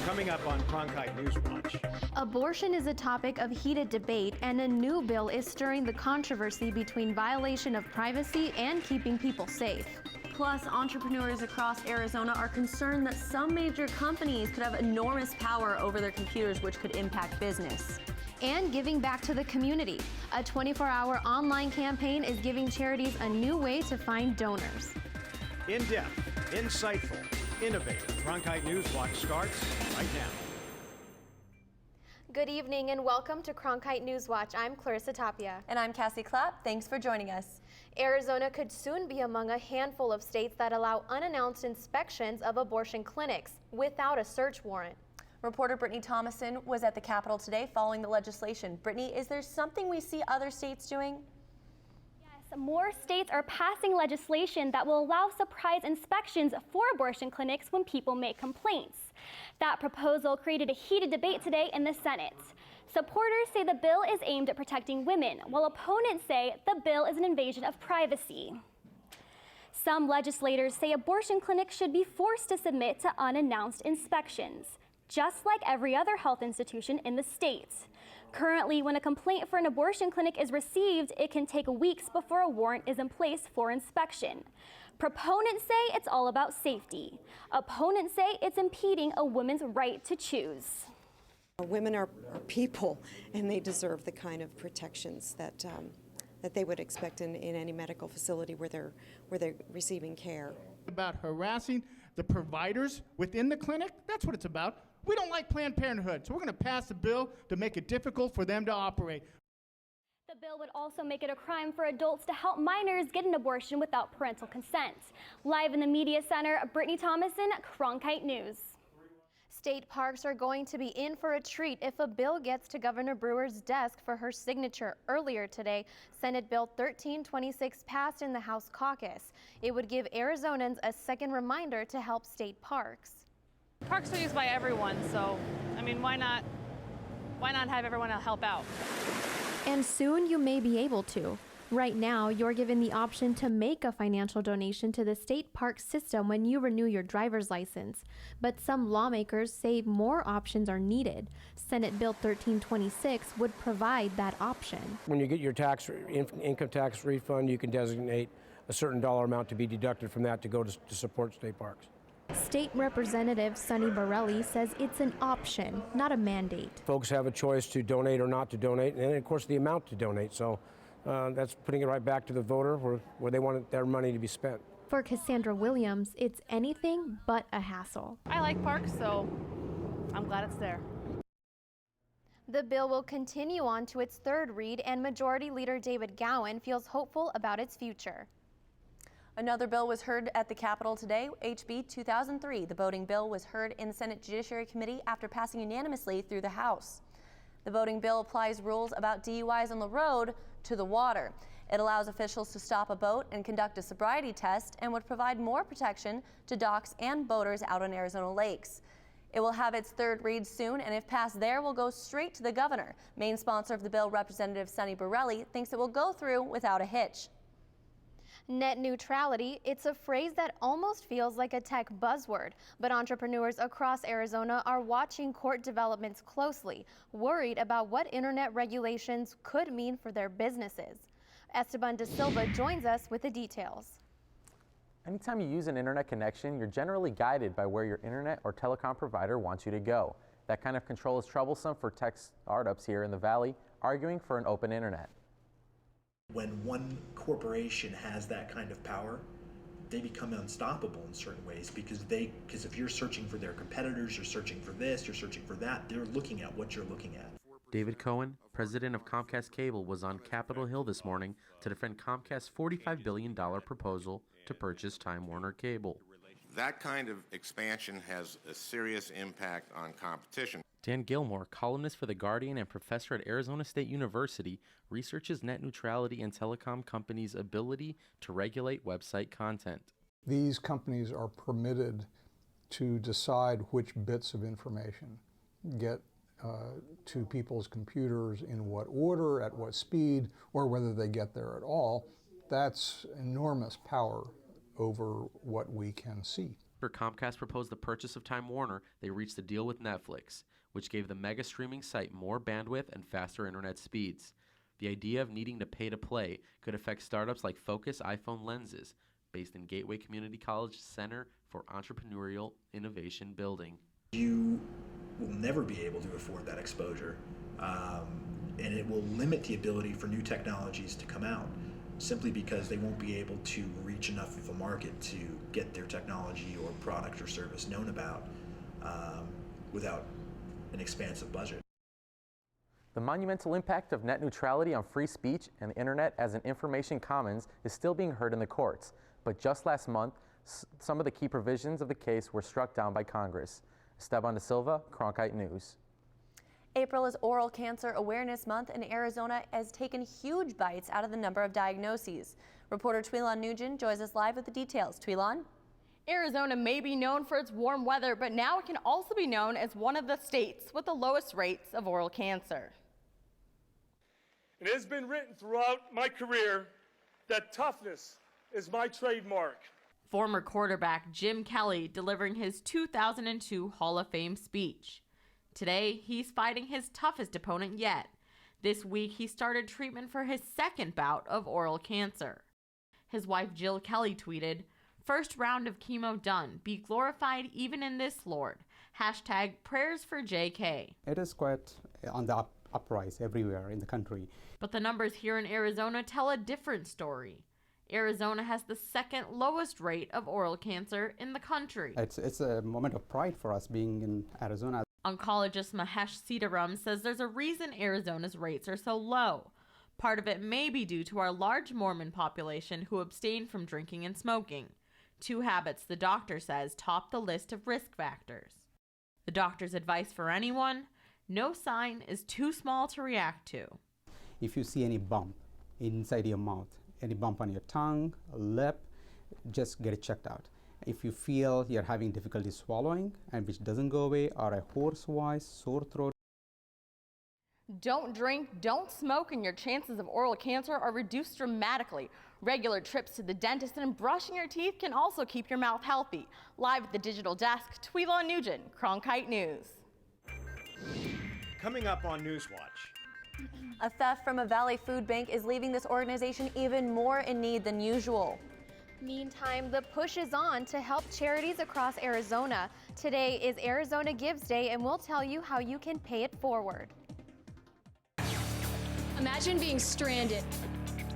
Coming up on Cronkite NewsWatch. Abortion is a topic of heated debate, and a new bill is stirring the controversy between violation of privacy and keeping people safe. Plus, entrepreneurs across Arizona are concerned that some major companies could have enormous power over their computers, which could impact business. And giving back to the community. A 24-hour online campaign is giving charities a new way to find donors. In-depth, insightful, innovative. Cronkite NewsWatch starts right now. Good evening and welcome to Cronkite NewsWatch. I'm Clarissa Tapia. And I'm Cassie Clapp. Thanks for joining us. Arizona could soon be among a handful of states that allow unannounced inspections of abortion clinics without a search warrant. Reporter Brittany Thomason was at the Capitol today following the legislation. Brittany, is there something we see other states doing? Yes, more states are passing legislation that will allow surprise inspections for abortion clinics when people make complaints. That proposal created a heated debate today in the Senate. Supporters say the bill is aimed at protecting women, while opponents say the bill is an invasion of privacy. Some legislators say abortion clinics should be forced to submit to unannounced inspections, just like every other health institution in the state. Currently, when a complaint for an abortion clinic is received, it can take weeks before a warrant is in place for inspection. Proponents say it's all about safety. Opponents say it's impeding a woman's right to choose. Women are people, and they deserve the kind of protections that they would expect in any medical facility where they're receiving care. About harassing the providers within the clinic, that's what it's about. We don't like Planned Parenthood, so we're going to pass a bill to make it difficult for them to operate. The bill would also make it a crime for adults to help minors get an abortion without parental consent. Live in the Media Center, Brittany Thomason, Cronkite News. State parks are going to be in for a treat if a bill gets to Governor Brewer's desk for her signature. Earlier today, Senate Bill 1326 passed in the House caucus. It would give Arizonans a second reminder to help state parks. Parks are used by everyone, so, I mean, why not have everyone help out? And soon you may be able to. Right now, you're given the option to make a financial donation to the state park system when you renew your driver's license. But some lawmakers say more options are needed. Senate Bill 1326 would provide that option. When you get your income tax refund, you can designate a certain dollar amount to be deducted from that to go to support state parks. State Representative Sonny Borelli says it's an option, not a mandate. Folks have a choice to donate or not to donate, and of course the amount to donate. So that's putting it right back to the voter where they want their money to be spent. For Cassandra Williams, it's anything but a hassle. I like parks, so I'm glad it's there. The bill will continue on to its third read, and Majority Leader David Gowan feels hopeful about its future. Another bill was heard at the Capitol today, HB 2003. The voting bill was heard in the Senate Judiciary Committee after passing unanimously through the House. The voting bill applies rules about DUIs on the road to the water. It allows officials to stop a boat and conduct a sobriety test and would provide more protection to docks and boaters out on Arizona lakes. It will have its third read soon, and if passed there, will go straight to the governor. Main sponsor of the bill, Representative Sonny Borelli, thinks it will go through without a hitch. Net neutrality, it's a phrase that almost feels like a tech buzzword, but entrepreneurs across Arizona are watching court developments closely, worried about what internet regulations could mean for their businesses. Esteban De Silva joins us with the details. Anytime you use an internet connection, you're generally guided by where your internet or telecom provider wants you to go. That kind of control is troublesome for tech startups here in the Valley, arguing for an open internet. When one corporation has that kind of power, they become unstoppable in certain ways because if you're searching for their competitors, you're searching for this, you're searching for that, they're looking at what you're looking at. David Cohen, president of Comcast Cable, was on Capitol Hill this morning to defend Comcast's $45 billion proposal to purchase Time Warner Cable. That kind of expansion has a serious impact on competition. Dan Gilmore, columnist for The Guardian and professor at Arizona State University, researches net neutrality and telecom companies' ability to regulate website content. These companies are permitted to decide which bits of information get to people's computers in what order, at what speed, or whether they get there at all. That's enormous power over what we can see. After Comcast proposed the purchase of Time Warner, they reached a deal with Netflix, which gave the mega streaming site more bandwidth and faster internet speeds. The idea of needing to pay to play could affect startups like Focus iPhone Lenses, based in Gateway Community College Center for Entrepreneurial Innovation Building. You will never be able to afford that exposure, and it will limit the ability for new technologies to come out, simply because they won't be able to reach enough of a market to get their technology or product or service known about without an expansive budget. The monumental impact of net neutrality on free speech and the internet as an information commons is still being heard in the courts. But just last month, some of the key provisions of the case were struck down by Congress. Esteban Da Silva, Cronkite News. April is Oral Cancer Awareness Month, and Arizona has taken huge bites out of the number of diagnoses. Reporter Twilon Nugent joins us live with the details. Twilon? Arizona may be known for its warm weather, but now it can also be known as one of the states with the lowest rates of oral cancer. It has been written throughout my career that toughness is my trademark. Former quarterback Jim Kelly delivering his 2002 Hall of Fame speech. Today, he's fighting his toughest opponent yet. This week, he started treatment for his second bout of oral cancer. His wife Jill Kelly tweeted, "First round of chemo done. Be glorified even in this, Lord. Hashtag prayers for JK." It is quite on the uprise everywhere in the country. But the numbers here in Arizona tell a different story. Arizona has the second lowest rate of oral cancer in the country. It's a moment of pride for us being in Arizona. Oncologist Mahesh Sitaram says there's a reason Arizona's rates are so low. Part of it may be due to our large Mormon population who abstain from drinking and smoking. Two habits the doctor says top the list of risk factors. The doctor's advice for anyone: no sign is too small to react to. If you see any bump inside your mouth, any bump on your tongue, lip, just get it checked out. If you feel you're having difficulty swallowing and which doesn't go away, or a hoarse voice, sore throat. Don't drink, don't smoke, and your chances of oral cancer are reduced dramatically. Regular trips to the dentist and brushing your teeth can also keep your mouth healthy. Live at the digital desk, Twilon Nugent, Cronkite News. Coming up on NewsWatch. A theft from a Valley food bank is leaving this organization even more in need than usual. Meantime, the push is on to help charities across Arizona. Today is Arizona Gives Day, and we'll tell you how you can pay it forward. Imagine being stranded.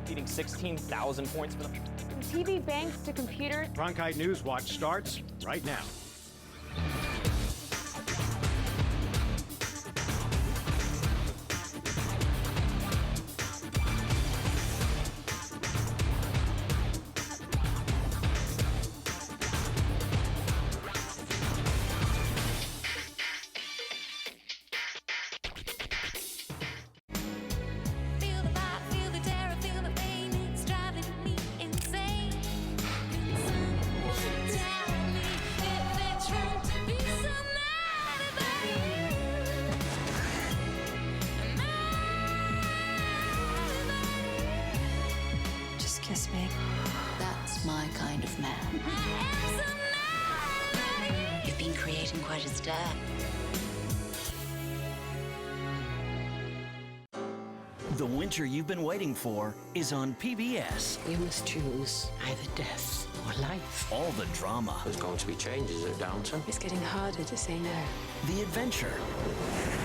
Needing 16,000 points for them. From TV banks to computers. Cronkite NewsWatch starts right now. Kiss me. That's my kind of man. You've been creating quite a stir. The winter you've been waiting for is on PBS. You must choose either death or life. All the drama. There's going to be changes at Downton. It's getting harder to say no. The adventure.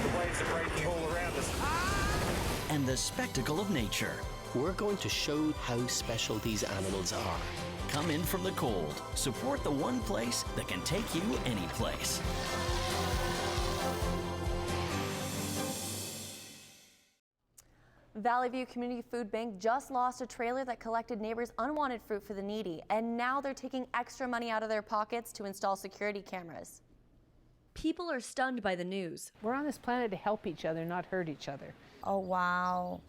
The waves are breaking all around us. And the spectacle of nature. We're going to show how special these animals are. Come in from the cold. Support the one place that can take you any place. Valley View Community Food Bank just lost a trailer that collected neighbors' unwanted fruit for the needy, and now they're taking extra money out of their pockets to install security cameras. People are stunned by the news. We're on this planet to help each other, not hurt each other. Oh, wow.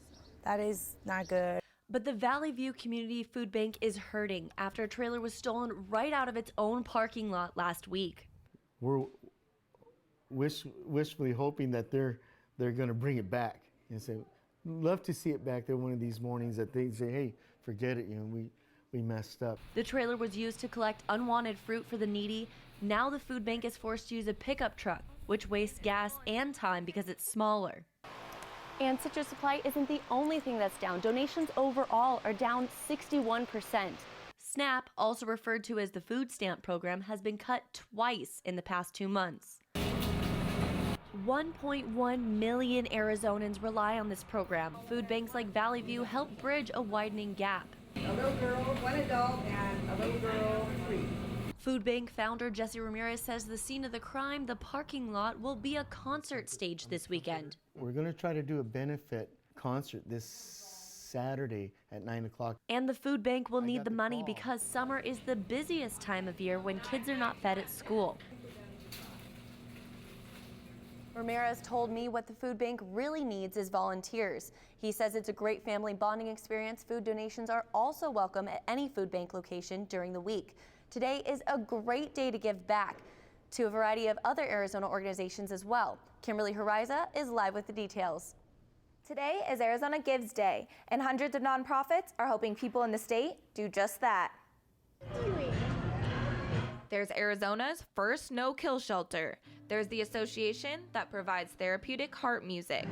That is not good. But the Valley View Community Food Bank is hurting after a trailer was stolen right out of its own parking lot last week. We're wishfully hoping that they're going to bring it back and say, love to see it back there one of these mornings that they say, hey, forget it, we messed up. The trailer was used to collect unwanted fruit for the needy, Now the food bank is forced to use a pickup truck, which wastes gas and time because it's smaller. And Citrus Supply isn't the only thing that's down. Donations overall are down 61%. SNAP, also referred to as the food stamp program, has been cut twice in the past 2 months. 1.1 million Arizonans rely on this program. Food banks like Valley View help bridge a widening gap. A little girl, 1 adult, and a little girl, 3. Food bank founder Jesse Ramirez says the scene of the crime, the parking lot, will be a concert stage this weekend. We're going to try to do a benefit concert this Saturday at 9 o'clock. And the food bank will need the money because summer is the busiest time of year when kids are not fed at school. Ramirez told me what the food bank really needs is volunteers. He says it's a great family bonding experience. Food donations are also welcome at any food bank location during the week. Today is a great day to give back to a variety of other Arizona organizations as well. Kimberly Hariza is live with the details. Today is Arizona Gives Day, and hundreds of nonprofits are helping people in the state do just that. There's Arizona's first no-kill shelter. There's the association that provides therapeutic heart music.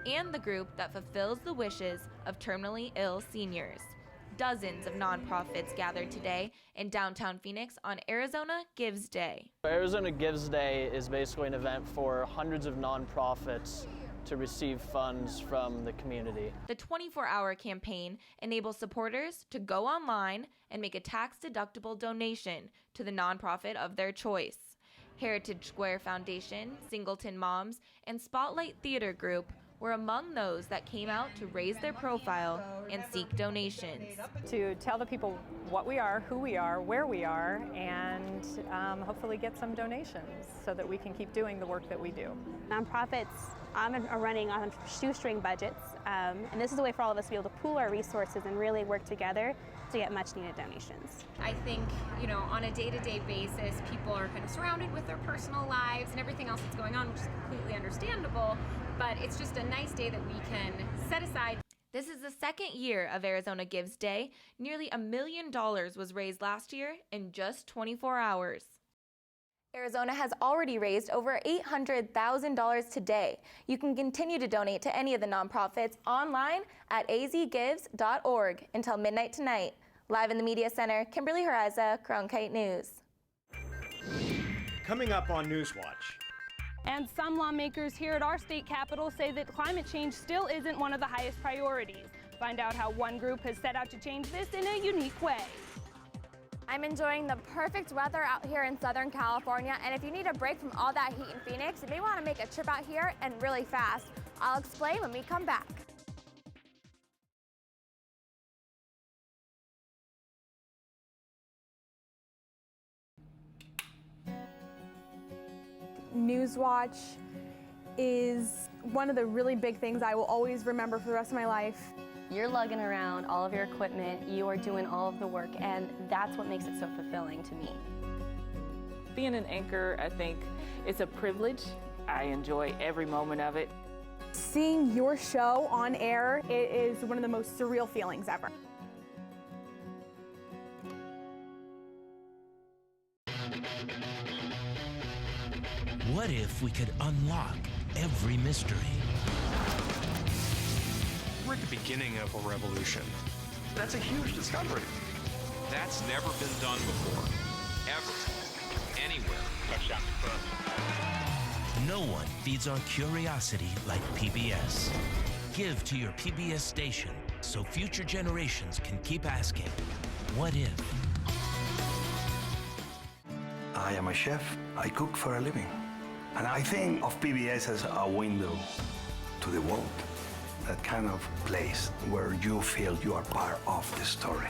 And the group that fulfills the wishes of terminally ill seniors. Dozens of nonprofits gathered today in downtown Phoenix on Arizona Gives Day. Arizona Gives Day is basically an event for hundreds of nonprofits to receive funds from the community. The 24-hour campaign enables supporters to go online and make a tax-deductible donation to the nonprofit of their choice. Heritage Square Foundation, Singleton Moms, and Spotlight Theater Group were among those that came out to raise their profile and seek donations. To tell the people what we are, who we are, where we are, and hopefully get some donations so that we can keep doing the work that we do. Nonprofits are running on shoestring budgets, and this is a way for all of us to be able to pool our resources and really work together to get much needed donations. I think, on a day-to-day basis, people are kind of surrounded with their personal lives and everything else that's going on, which is completely understandable, but it's just a nice day that we can set aside. This is the second year of Arizona Gives Day. Nearly $1 million was raised last year in just 24 hours. Arizona has already raised over $800,000 today. You can continue to donate to any of the nonprofits online at azgives.org until midnight tonight. Live in the Media Center, Kimberly Hariza, Cronkite News. Coming up on NewsWatch. And some lawmakers here at our state capitol say that climate change still isn't one of the highest priorities. Find out how one group has set out to change this in a unique way. I'm enjoying the perfect weather out here in Southern California, and if you need a break from all that heat in Phoenix, you may want to make a trip out here and really fast. I'll explain when we come back. NewsWatch is one of the really big things I will always remember for the rest of my life. You're lugging around all of your equipment, you are doing all of the work, and that's what makes it so fulfilling to me. Being an anchor, I think, is a privilege. I enjoy every moment of it. Seeing your show on air, it is one of the most surreal feelings ever. What if we could unlock every mystery? We're at the beginning of a revolution. That's a huge discovery. That's never been done before. Ever. Anywhere. Touchdown. No one feeds on curiosity like PBS. Give to your PBS station so future generations can keep asking, what if? I am a chef. I cook for a living. And I think of PBS as a window to the world. That kind of place where you feel you are part of the story.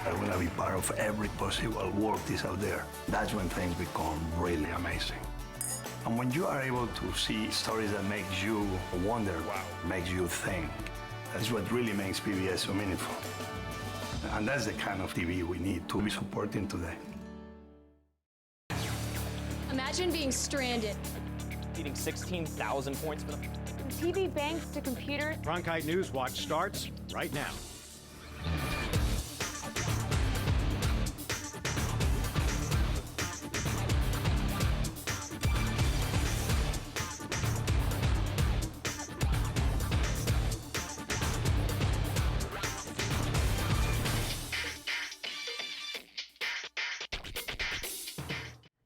I want to be part of every possible work that's out there. That's when things become really amazing. And when you are able to see stories that make you wonder, makes you think, that's what really makes PBS so meaningful. And that's the kind of TV we need to be supporting today. Imagine being stranded. Feeding 16,000 points for them. From TV banks to computers. Cronkite NewsWatch starts right now.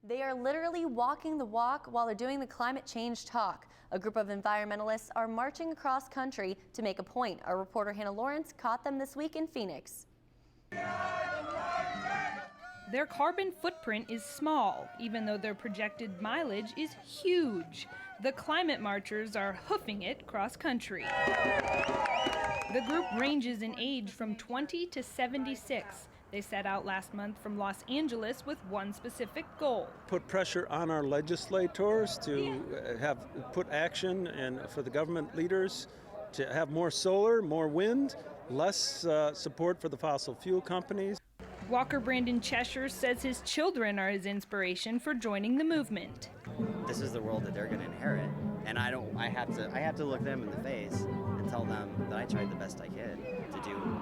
They are literally walking the walk while they're doing the climate change talk. A group of environmentalists are marching across country to make a point. Our reporter Hannah Lawrence caught them this week in Phoenix. Their carbon footprint is small, even though their projected mileage is huge. The climate marchers are hoofing it cross country. The group ranges in age from 20 to 76. They set out last month from Los Angeles with one specific goal. Put pressure on our legislators to put action and for the government leaders to have more solar, more wind, less support for the fossil fuel companies. Walker Brandon Cheshire says his children are his inspiration for joining the movement. This is the world that they're going to inherit, and I have to look them in the face and tell them that I tried the best I could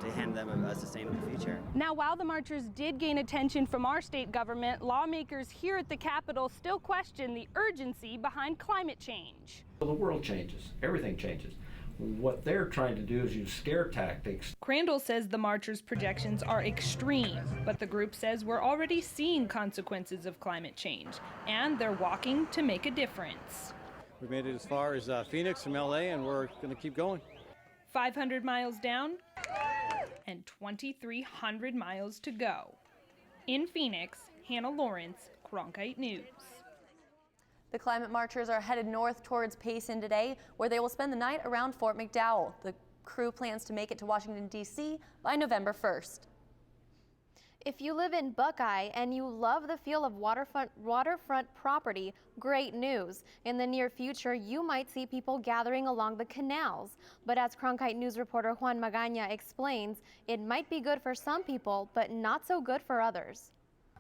to hand them a sustainable future. Now, while the marchers did gain attention from our state government, lawmakers here at the Capitol still question the urgency behind climate change. The world changes, everything changes. What they're trying to do is use scare tactics. Crandall says the marchers' projections are extreme, but the group says we're already seeing consequences of climate change, and they're walking to make a difference. We made it as far as Phoenix from LA, and we're going to keep going. 500 miles down and 2,300 miles to go. In Phoenix, Hannah Lawrence, Cronkite News. The climate marchers are headed north towards Payson today, where they will spend the night around Fort McDowell. The crew plans to make it to Washington, D.C. by November 1st. If you live in Buckeye and you love the feel of waterfront property, great news. In the near future, you might see people gathering along the canals. But as Cronkite News reporter Juan Magaña explains, it might be good for some people, but not so good for others.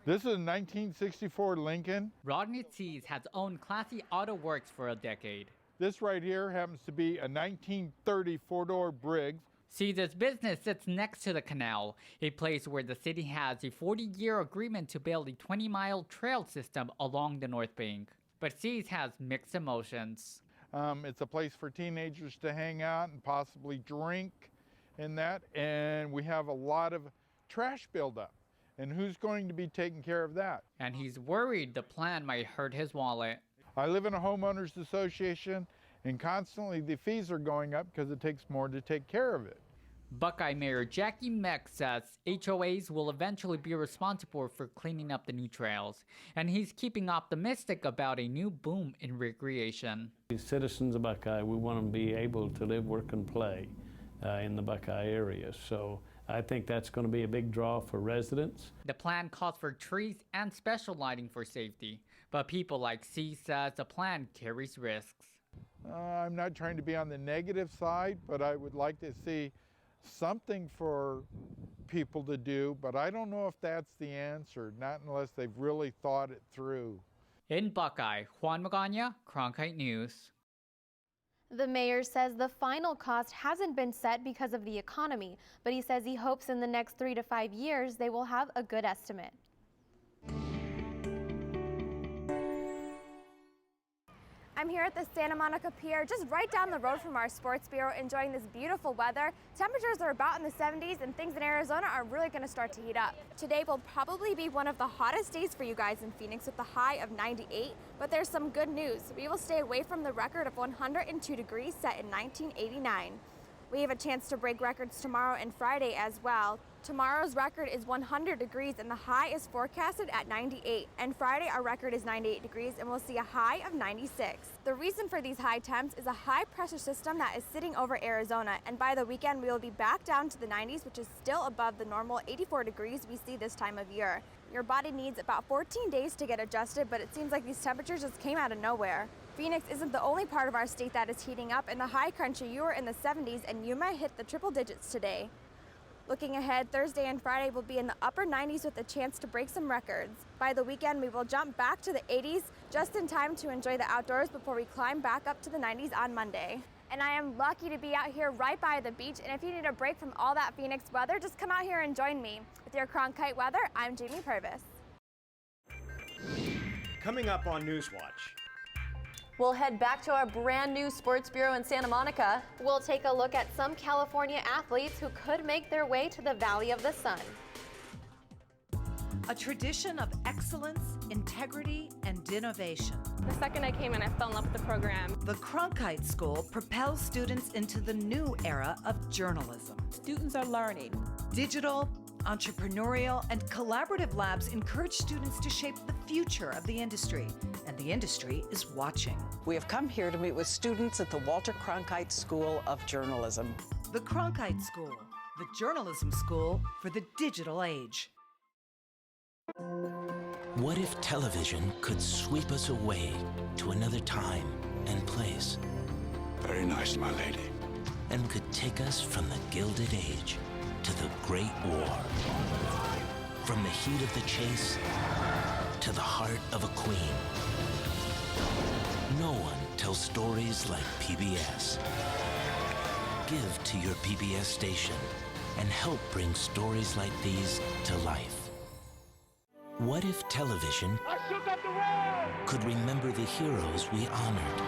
This is a 1964 Lincoln. Rodney Sees has owned classy auto works for a decade. This right here happens to be a 1930 four-door Briggs. Sees' business sits next to the canal, a place where the city has a 40-year agreement to build a 20-mile trail system along the North Bank. But Sees has mixed emotions. It's a place for teenagers to hang out and possibly drink in that, and we have a lot of trash buildup. And who's going to be taking care of that? And he's worried the plan might hurt his wallet. I live in a homeowners association, and constantly the fees are going up because it takes more to take care of it. Buckeye Mayor Jackie Meck says HOAs will eventually be responsible for cleaning up the new trails, and he's keeping optimistic about a new boom in recreation. The citizens of Buckeye, we want to be able to live, work, and play in the Buckeye area. So I think that's going to be a big draw for residents. The plan calls for trees and special lighting for safety, but people like C says the plan carries risks. I'm not trying to be on the negative side, but I would like to see something for people to do, but I don't know if that's the answer, not unless they've really thought it through. In Buckeye, Juan Magaña, Cronkite News. The mayor says the final cost hasn't been set because of the economy, but he says he hopes in the next 3 to 5 years they will have a good estimate. I'm here at the Santa Monica Pier, just right down the road from our sports bureau, enjoying this beautiful weather. Temperatures are about in the 70s, and things in Arizona are really going to start to heat up. Today will probably be one of the hottest days for you guys in Phoenix with the high of 98, but there's some good news. We will stay away from the record of 102 degrees set in 1989. We have a chance to break records tomorrow and Friday as well. Tomorrow's record is 100 degrees and the high is forecasted at 98. And Friday our record is 98 degrees and we'll see a high of 96. The reason for these high temps is a high pressure system that is sitting over Arizona. And by the weekend we will be back down to the 90s, which is still above the normal 84 degrees we see this time of year. Your body needs about 14 days to get adjusted, but it seems like these temperatures just came out of nowhere. Phoenix isn't the only part of our state that is heating up. In the high country, you are in the 70s and you might hit the triple digits today. Looking ahead, Thursday and Friday will be in the upper 90s with a chance to break some records. By the weekend, we will jump back to the 80s just in time to enjoy the outdoors before we climb back up to the 90s on Monday. And I am lucky to be out here right by the beach, and if you need a break from all that Phoenix weather, just come out here and join me. With your Cronkite weather, I'm Jamie Purvis. Coming up on NewsWatch. We'll head back to our brand new sports bureau in Santa Monica. We'll take a look at some California athletes who could make their way to the Valley of the Sun. A tradition of excellence integrity, and innovation. The second I came in, I fell in love with the program. The Cronkite School propels students into the new era of journalism. Students are learning. Digital, entrepreneurial, and collaborative labs encourage students to shape the future of the industry, and the industry is watching. We have come here to meet with students at the Walter Cronkite School of Journalism. The Cronkite School, the journalism school for the digital age. What if television could sweep us away to another time and place? Very nice, my lady. And could take us from the Gilded Age to the Great War. From the heat of the chase to the heart of a queen. No one tells stories like PBS. Give to your PBS station and help bring stories like these to life. What if television could remember the heroes we honored,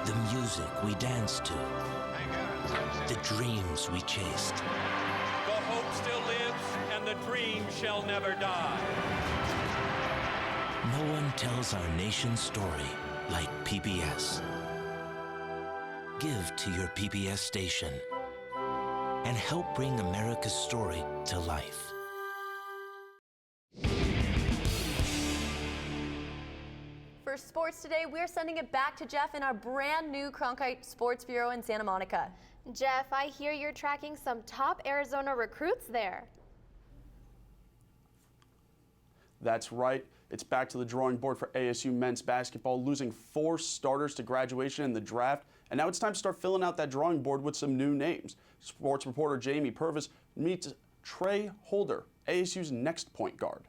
the music we danced to, the dreams we chased? The hope still lives, and the dream shall never die. No one tells our nation's story like PBS. Give to your PBS station and help bring America's story to life. For sports today, we're sending it back to Jeff in our brand new Cronkite Sports Bureau in Santa Monica. Jeff, I hear you're tracking some top Arizona recruits there. That's right. It's back to the drawing board for ASU men's basketball, losing 4 starters to graduation in the draft. And now it's time to start filling out that drawing board with some new names. Sports reporter Jamie Purvis meets Trey Holder, ASU's next point guard.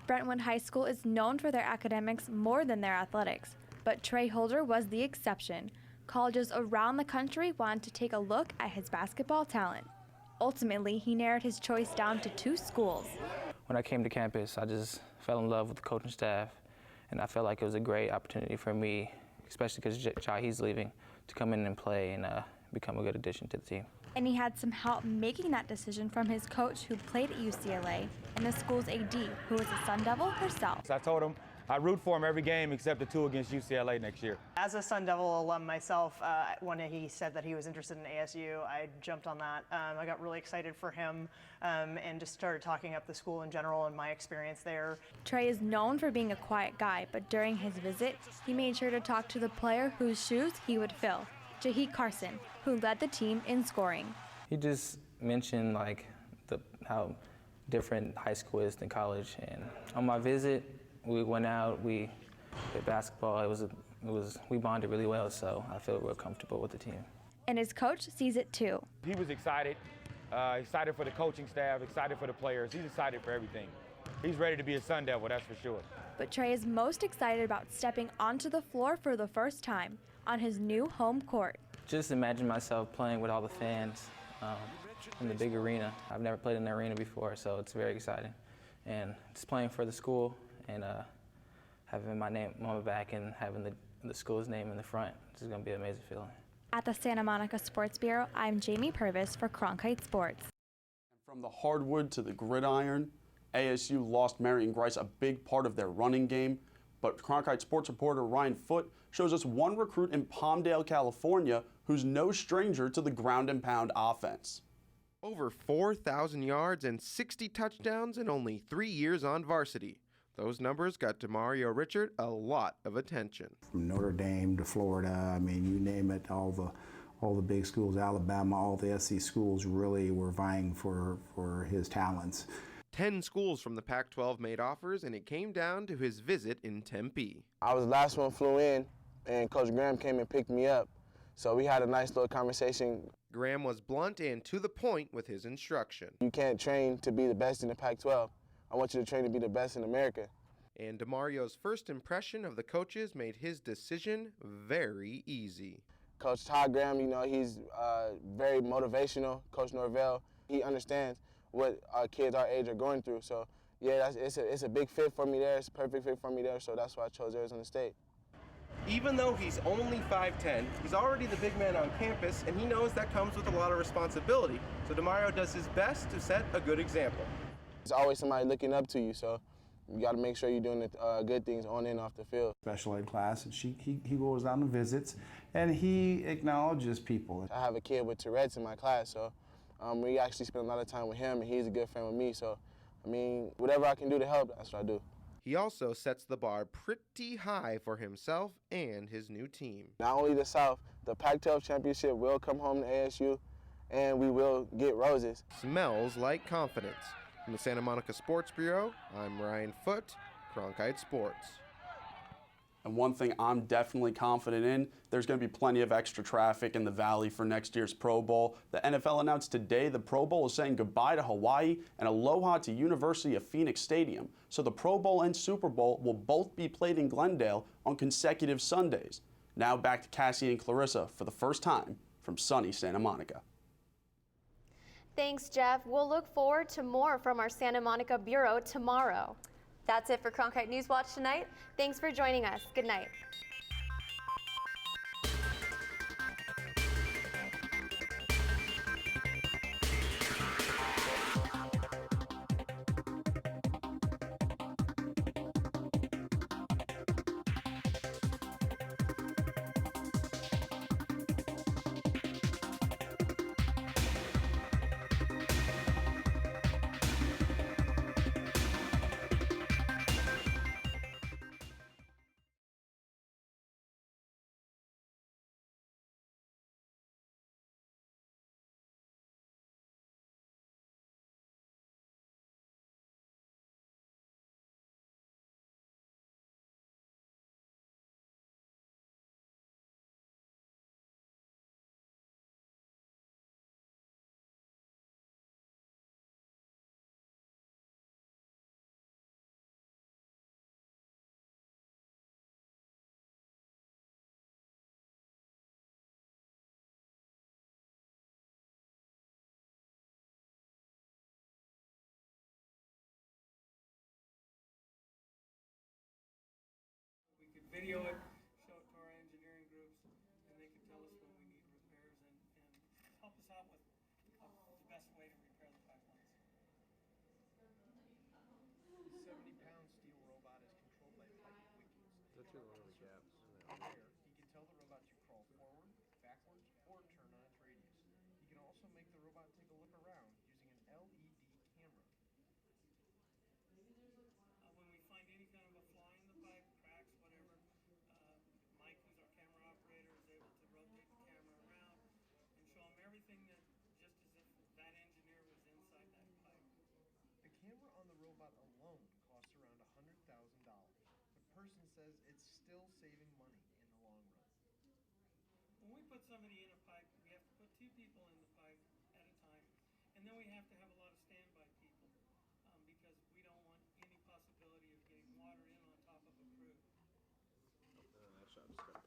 Brentwood High School is known for their academics more than their athletics, but Trey Holder was the exception. Colleges around the country wanted to take a look at his basketball talent. Ultimately, he narrowed his choice down to 2 schools. When I came to campus, I just fell in love with the coaching staff, and I felt like it was a great opportunity for me, especially because Jahi's leaving, to come in and play and become a good addition to the team. And he had some help making that decision from his coach who played at UCLA and the school's AD, who was a Sun Devil herself. So I told him I root for him every game except the 2 against UCLA next year. As a Sun Devil alum myself, when he said that he was interested in ASU, I jumped on that. I got really excited for him and just started talking up the school in general and my experience there. Trey is known for being a quiet guy, but during his visit, he made sure to talk to the player whose shoes he would fill, Jahi Carson, who led the team in scoring. He just mentioned like how different high school is than college, and on my visit, we went out, we played basketball. We bonded really well, so I feel real comfortable with the team. And his coach sees it too. He was excited for the coaching staff, excited for the players. He's excited for everything. He's ready to be a Sun Devil, that's for sure. But Trey is most excited about stepping onto the floor for the first time on his new home court. Just imagine myself playing with all the fans in the big arena. I've never played in an arena before, so it's very exciting. And just playing for the school and having my name on my back and having the school's name in the front, it's going to be an amazing feeling. At the Santa Monica Sports Bureau, I'm Jamie Purvis for Cronkite Sports. From the hardwood to the gridiron, ASU lost Marion Grice, a big part of their running game. But Cronkite sports reporter Ryan Foote shows us one recruit in Palmdale, California, who's no stranger to the ground and pound offense. Over 4,000 yards and 60 touchdowns in only 3 years on varsity. Those numbers got DeMario Richard a lot of attention. From Notre Dame to Florida, I mean, you name it, all the big schools, Alabama, all the SEC schools really were vying for his talents. 10 schools from the Pac-12 made offers, and it came down to his visit in Tempe. I was the last one flew in, and Coach Graham came and picked me up. So we had a nice little conversation. Graham was blunt and to the point with his instruction. You can't train to be the best in the Pac-12. I want you to train to be the best in America. And DeMario's first impression of the coaches made his decision very easy. Coach Todd Graham, you know, he's very motivational. Coach Norvell, he understands what kids our age are going through. So, yeah, it's a big fit for me there. It's a perfect fit for me there, so that's why I chose Arizona State. Even though he's only 5'10", he's already the big man on campus, and he knows that comes with a lot of responsibility. So DeMario does his best to set a good example. There's always somebody looking up to you, so you got to make sure you're doing the good things on and off the field. Special ed class, and he goes down and visits, and he acknowledges people. I have a kid with Tourette's in my class, so we actually spend a lot of time with him, and he's a good friend with me, so, I mean, whatever I can do to help, that's what I do. He also sets the bar pretty high for himself and his new team. Not only the South, the Pac-12 championship will come home to ASU, and we will get roses. Smells like confidence. From the Santa Monica Sports Bureau, I'm Ryan Foote, Cronkite Sports. And one thing I'm definitely confident in, there's going to be plenty of extra traffic in the Valley for next year's Pro Bowl. The NFL announced today the Pro Bowl is saying goodbye to Hawaii and aloha to University of Phoenix Stadium. So the Pro Bowl and Super Bowl will both be played in Glendale on consecutive Sundays. Now back to Cassie and Clarissa for the first time from sunny Santa Monica. Thanks, Jeff. We'll look forward to more from our Santa Monica Bureau tomorrow. That's it for Cronkite NewsWatch tonight. Thanks for joining us. Good night. Video it, show it to our engineering groups, and they can tell us when we need repairs and help us out with the best way to repair the pipelines. The 70-pound steel robot is controlled by pipe wikis. That's one of the gaps. He can tell the robot to crawl forward, backwards, or turn on its radius. He can also make the robot take a look around using an LED camera. When we find any kind of a fly in the pipe, cracks, whatever, Mike, who's our camera operator, is able to rotate the camera around and show him everything that just as if that engineer was inside that pipe. The camera on the robot alone costs around $100,000, but Person says it's still saving money in the long run. When we put somebody in a pipe, we have to put 2 people in the pipe at a time, and then we have to have a lot of standby people because we don't want any possibility of getting water in on top of a crew. That shot's got